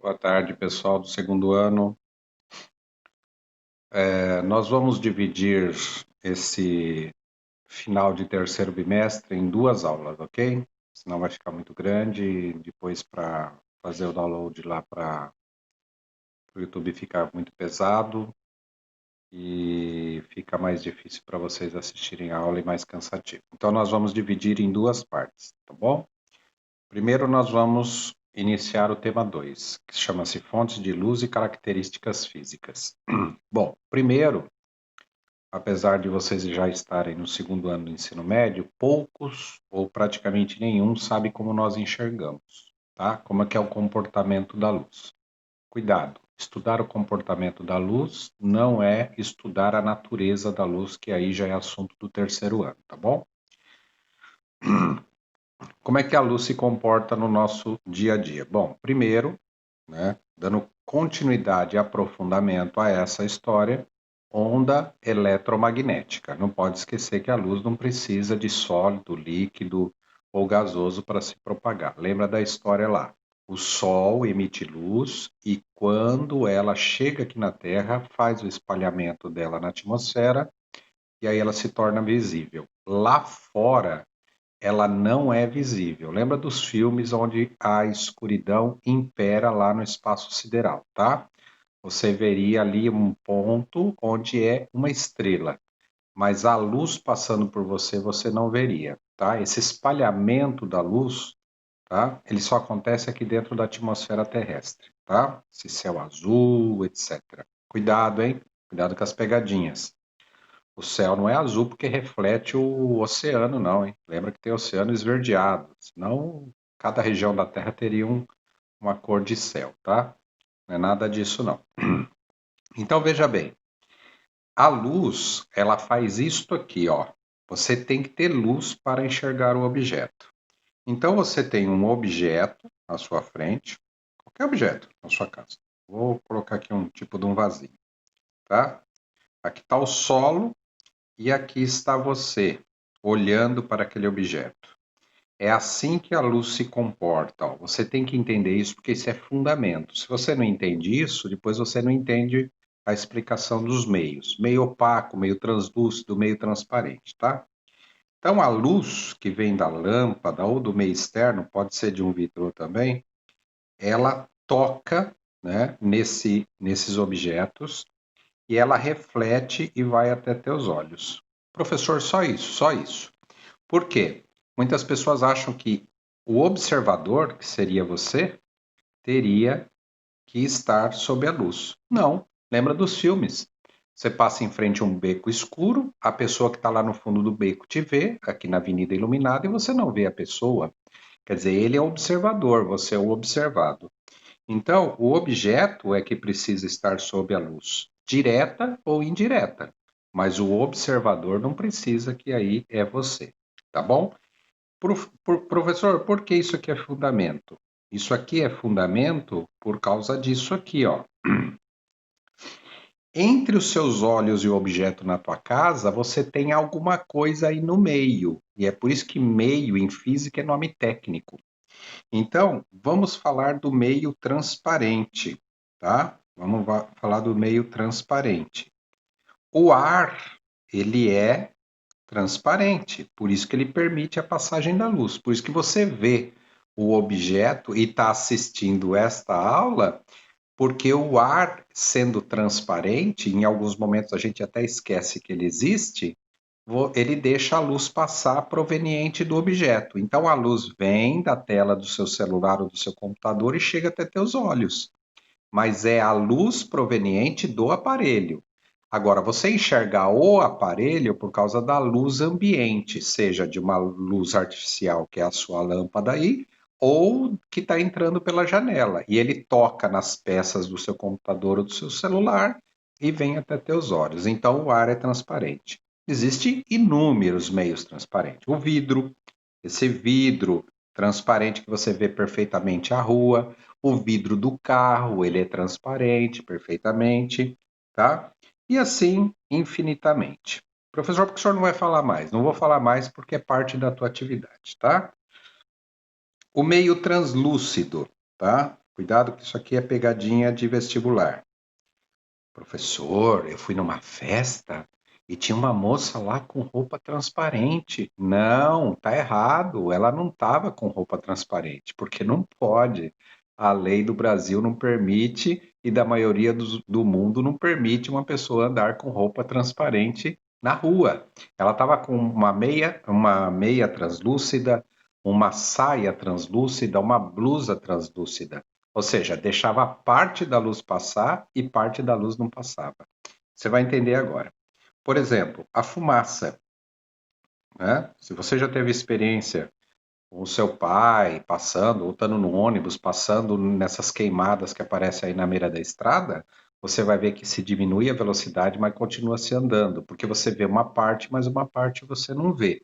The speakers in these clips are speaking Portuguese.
Boa tarde, pessoal do segundo ano. Nós vamos dividir esse final de terceiro bimestre em duas aulas, ok? Senão vai ficar muito grande e depois para fazer o download lá para o YouTube ficar muito pesado e fica mais difícil para vocês assistirem a aula e mais cansativo. Então nós vamos dividir em duas partes, tá bom? Primeiro nós vamos iniciar o tema 2, que chama-se Fontes de Luz e Características Físicas. Bom, primeiro, apesar de vocês já estarem no segundo ano do ensino médio, poucos ou praticamente nenhum sabe como nós enxergamos, tá? Como é que é o comportamento da luz. Cuidado, estudar o comportamento da luz não é estudar a natureza da luz, que aí já é assunto do terceiro ano, tá bom? Como é que a luz se comporta no nosso dia a dia? Bom, primeiro, né, dando continuidade e aprofundamento a essa história, onda eletromagnética. Não pode esquecer que a luz não precisa de sólido, líquido ou gasoso para se propagar. Lembra da história lá? O Sol emite luz e quando ela chega aqui na Terra, faz o espalhamento dela na atmosfera e aí ela se torna visível. Lá fora, ela não é visível. Lembra dos filmes onde a escuridão impera lá no espaço sideral, tá? Você veria ali um ponto onde é uma estrela, mas a luz passando por você, você não veria, tá? Esse espalhamento da luz, tá? Ele só acontece aqui dentro da atmosfera terrestre, tá? Esse céu azul, etc. Cuidado, hein? Cuidado com as pegadinhas. O céu não é azul porque reflete o oceano, não, hein? Lembra que tem oceano esverdeado, senão cada região da Terra teria uma cor de céu, tá? Não é nada disso, não. Então, veja bem, a luz, ela faz isto aqui, ó. Você tem que ter luz para enxergar o objeto. Então, você tem um objeto à sua frente, qualquer objeto na sua casa. Vou colocar aqui um tipo de um vasinho, tá? Aqui está o solo e aqui está você, olhando para aquele objeto. É assim que a luz se comporta. Ó. Você tem que entender isso porque isso é fundamento. Se você não entende isso, depois você não entende a explicação dos meios. Meio opaco, meio translúcido, meio transparente, tá? Então a luz que vem da lâmpada ou do meio externo, pode ser de um vidro também, ela toca, né, nesses objetos e ela reflete e vai até teus olhos. Professor, só isso, só isso. Por quê? Muitas pessoas acham que o observador, que seria você, teria que estar sob a luz. Não. Lembra dos filmes? Você passa em frente a um beco escuro, a pessoa que está lá no fundo do beco te vê, aqui na avenida iluminada, e você não vê a pessoa. Quer dizer, ele é o observador, você é o observado. Então, o objeto é que precisa estar sob a luz, direta ou indireta. Mas o observador não precisa, que aí é você. Tá bom? Professor, por que isso aqui é fundamento? Isso aqui é fundamento por causa disso aqui, ó. Entre os seus olhos e o objeto na tua casa, você tem alguma coisa aí no meio. E é por isso que meio em física é nome técnico. Então, vamos falar do meio transparente, tá? Vamos falar do meio transparente. O ar, ele é transparente, por isso que ele permite a passagem da luz. Por isso que você vê o objeto e está assistindo esta aula, porque o ar, sendo transparente, em alguns momentos a gente até esquece que ele existe, ele deixa a luz passar proveniente do objeto. Então a luz vem da tela do seu celular ou do seu computador e chega até teus olhos. Mas é a luz proveniente do aparelho. Agora, você enxergar o aparelho por causa da luz ambiente, seja de uma luz artificial, que é a sua lâmpada aí, ou que está entrando pela janela. E ele toca nas peças do seu computador ou do seu celular e vem até teus olhos. Então, o ar é transparente. Existem inúmeros meios transparentes. O vidro, esse vidro transparente que você vê perfeitamente a rua, o vidro do carro, ele é transparente perfeitamente, tá? E assim infinitamente. Professor, por que o senhor não vai falar mais? Não vou falar mais porque é parte da tua atividade, tá? O meio translúcido, tá? Cuidado que isso aqui é pegadinha de vestibular. Professor, eu fui numa festa e tinha uma moça lá com roupa transparente. Não, tá errado. Ela não estava com roupa transparente, porque não pode. A lei do Brasil não permite e da maioria do mundo não permite uma pessoa andar com roupa transparente na rua. Ela estava com uma meia translúcida, uma saia translúcida, uma blusa translúcida. Ou seja, deixava parte da luz passar e parte da luz não passava. Você vai entender agora. Por exemplo, a fumaça, né? Se você já teve experiência com o seu pai passando, ou estando no ônibus, passando nessas queimadas que aparecem aí na beira da estrada, você vai ver que se diminui a velocidade, mas continua se andando, porque você vê uma parte, mas uma parte você não vê,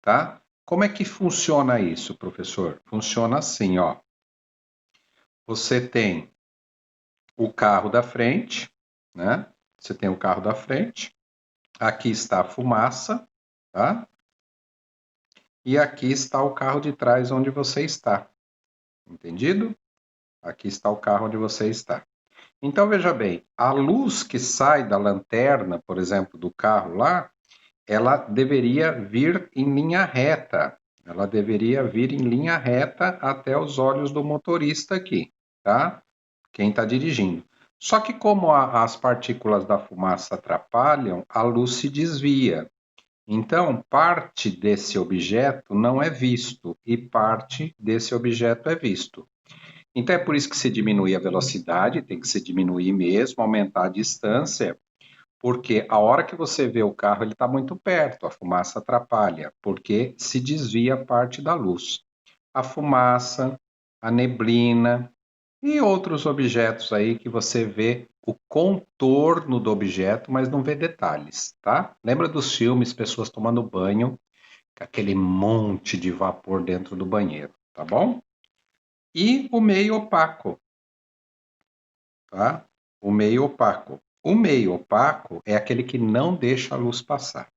tá? Como é que funciona isso, professor? Funciona assim, ó. Você tem o carro da frente, né? Você tem o carro da frente, aqui está a fumaça, tá? E aqui está o carro de trás onde você está. Entendido? Aqui está o carro onde você está. Então veja bem, a luz que sai da lanterna, por exemplo, do carro lá, ela deveria vir em linha reta. Ela deveria vir em linha reta até os olhos do motorista aqui, tá? Quem está dirigindo. Só que como as partículas da fumaça atrapalham, a luz se desvia. Então, parte desse objeto não é visto e parte desse objeto é visto. Então, é por isso que se diminui a velocidade, tem que se diminuir mesmo, aumentar a distância, porque a hora que você vê o carro, ele está muito perto, a fumaça atrapalha, porque se desvia parte da luz. A fumaça, a neblina, e outros objetos aí que você vê o contorno do objeto, mas não vê detalhes, tá? Lembra dos filmes, pessoas tomando banho, com aquele monte de vapor dentro do banheiro, tá bom? E o meio opaco, tá? O meio opaco. O meio opaco é aquele que não deixa a luz passar.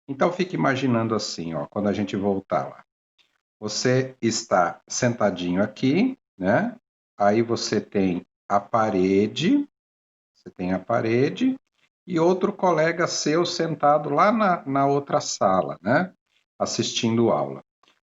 Então fique imaginando assim, ó, quando a gente voltar lá. Você está sentadinho aqui, né? Aí você tem a parede e outro colega seu sentado lá na outra sala, né? Assistindo aula.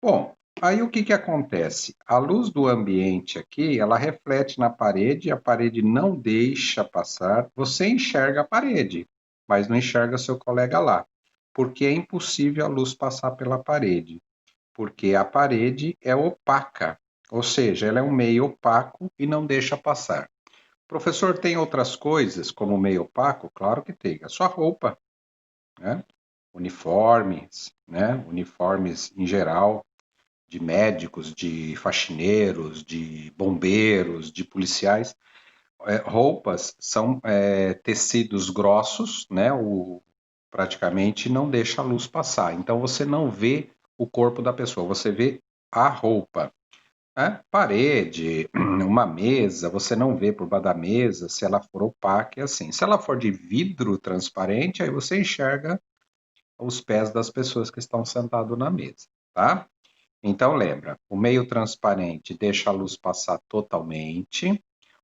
Bom, aí o que que acontece? A luz do ambiente aqui, ela reflete na parede, a parede não deixa passar, você enxerga a parede, mas não enxerga seu colega lá, porque é impossível a luz passar pela parede, porque a parede é opaca, ou seja, ela é um meio opaco e não deixa passar. Professor, tem outras coisas como meio opaco? Claro que tem. A sua roupa, né? Uniformes, né? Uniformes em geral, de médicos, de faxineiros, de bombeiros, de policiais. Roupas são tecidos grossos, né? Praticamente não deixa a luz passar. Então você não vê o corpo da pessoa, você vê a roupa. Parede, uma mesa, você não vê por baixo da mesa, se ela for opaca, é assim. Se ela for de vidro transparente, aí você enxerga os pés das pessoas que estão sentadas na mesa, tá? Então lembra, o meio transparente deixa a luz passar totalmente,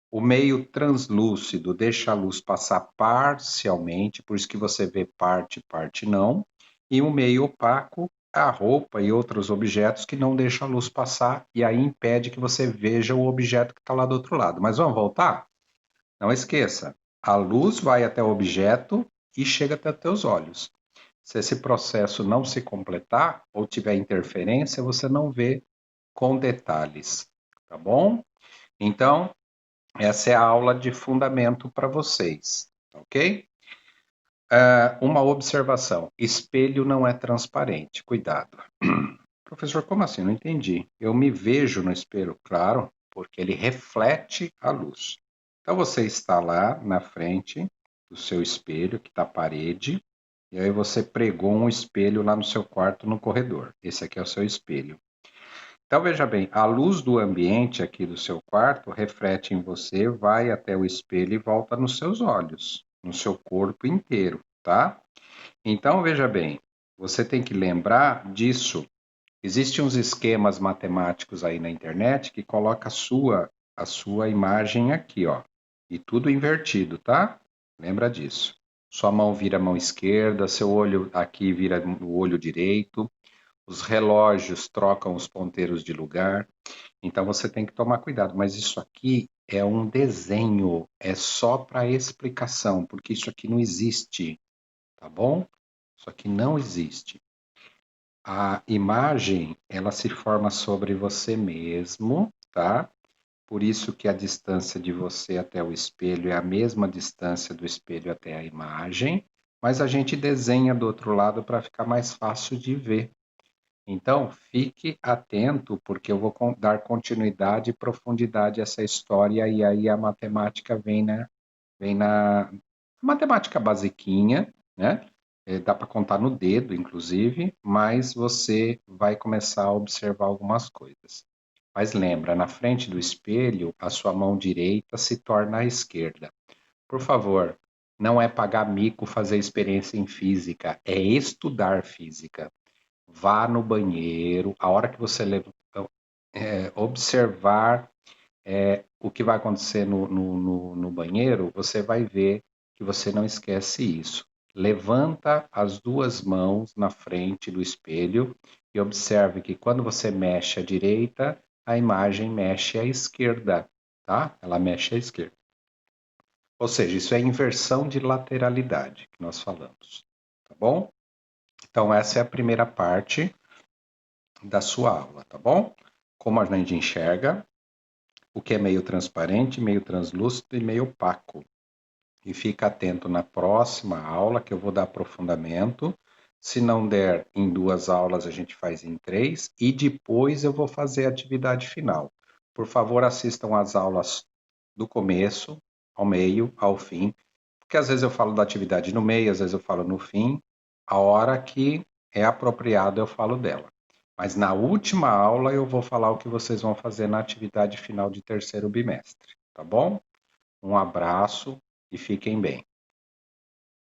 o meio translúcido deixa a luz passar parcialmente, por isso que você vê parte, parte não, e o meio opaco, a roupa e outros objetos que não deixam a luz passar e aí impede que você veja o objeto que está lá do outro lado. Mas vamos voltar? Não esqueça, a luz vai até o objeto e chega até os teus olhos. Se esse processo não se completar ou tiver interferência, você não vê com detalhes, tá bom? Então, essa é a aula de fundamento para vocês, ok? Uma observação: espelho não é transparente, cuidado. Professor, como assim? Não entendi. Eu me vejo no espelho, claro, porque ele reflete a luz. Então você está lá na frente do seu espelho, que está a parede, e aí você pregou um espelho lá no seu quarto, no corredor. Esse aqui é o seu espelho. Então veja bem, a luz do ambiente aqui do seu quarto reflete em você, vai até o espelho e volta nos seus olhos, no seu corpo inteiro, tá? Então veja bem, você tem que lembrar disso. Existem uns esquemas matemáticos aí na internet que coloca a sua a sua imagem aqui, ó. E tudo invertido, tá? Lembra disso. Sua mão vira a mão esquerda, seu olho aqui vira o olho direito. Os relógios trocam os ponteiros de lugar. Então você tem que tomar cuidado. Mas isso aqui é um desenho, é só para explicação, porque isso aqui não existe, tá bom? Isso aqui não existe. A imagem, ela se forma sobre você mesmo, tá? Por isso que a distância de você até o espelho é a mesma distância do espelho até a imagem, mas a gente desenha do outro lado para ficar mais fácil de ver. Então, fique atento, porque eu vou dar continuidade e profundidade a essa história, e aí a matemática vem na matemática basiquinha, né? Dá para contar no dedo, inclusive, mas você vai começar a observar algumas coisas. Mas lembra, na frente do espelho, a sua mão direita se torna a esquerda. Por favor, não é pagar mico fazer experiência em física, é estudar física. Vá no banheiro, a hora que você observar o que vai acontecer no banheiro, você vai ver que você não esquece isso. Levanta as duas mãos na frente do espelho e observe que quando você mexe à direita, a imagem mexe à esquerda, tá? Ela mexe à esquerda. Ou seja, isso é inversão de lateralidade que nós falamos, tá bom? Então, essa é a primeira parte da sua aula, tá bom? Como a gente enxerga, o que é meio transparente, meio translúcido e meio opaco. E fica atento na próxima aula que eu vou dar aprofundamento. Se não der em 2 aulas, a gente faz em 3 e depois eu vou fazer a atividade final. Por favor, assistam às aulas do começo, ao meio, ao fim, porque às vezes eu falo da atividade no meio, às vezes eu falo no fim. A hora que é apropriado eu falo dela. Mas na última aula eu vou falar o que vocês vão fazer na atividade final de terceiro bimestre, tá bom? Um abraço e fiquem bem.